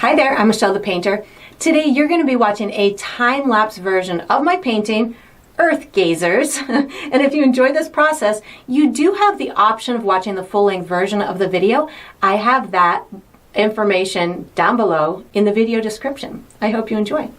Hi there, I'm Michelle the Painter. Today you're going to be watching a time-lapse version of my painting, Earth Gazers. And if you enjoy this process, you do have the option of watching the full-length version of the video. I have that information down below in the video description. I hope you enjoy.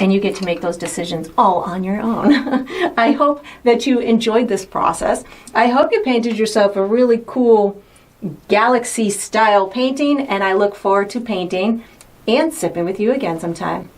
And you get to make those decisions all on your own. I hope that you enjoyed this process. I hope you painted yourself a really cool galaxy style painting, and I look forward to painting and sipping with you again sometime.